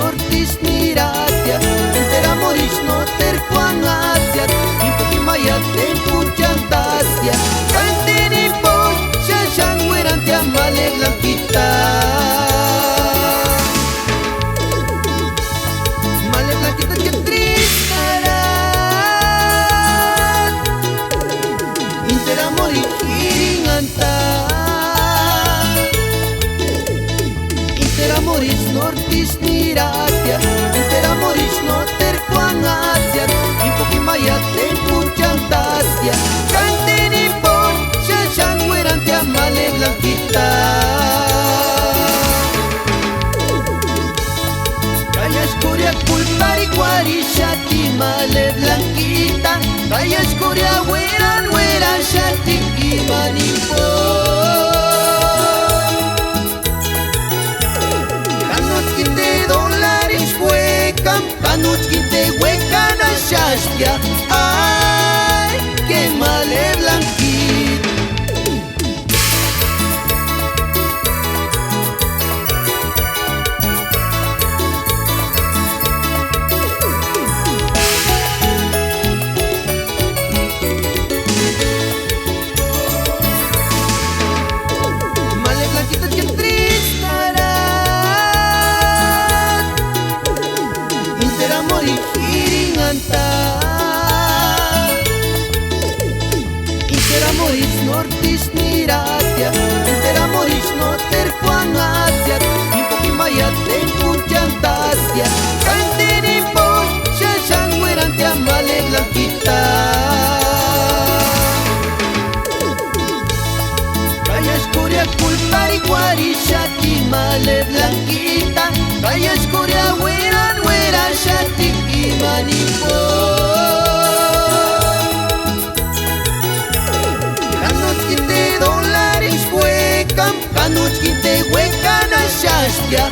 nortis miratia, entera moris noter Juan Asia, impuki maya tempu chantasia, cantini poi, shashan guerante amale blanquita. Male blanquita que triste era, entera moris iringanta. Intera moris nortis miratia, intera moris noter Juan Asia, impuki maya tempu chantasia, cantini poi, shashan guerante amale blanquita. Kaya escuria culpa y guarishati male blanquita, kaya escuria guera shati imanipo. Kanuchkinte huecan a shashkia, ay, que male blanquita. Male blanquita que triste era, intera moris iringanta, intera moris nortis miratia, intera moris noter Juan Asia, impuki maya tempu chantasia, cantini poi, shashan guerante amale blanquita. Kaya escuria culpa y guarishati male blanquita, kaya escuria guera shati imanipo. $100 huecan a shashkia,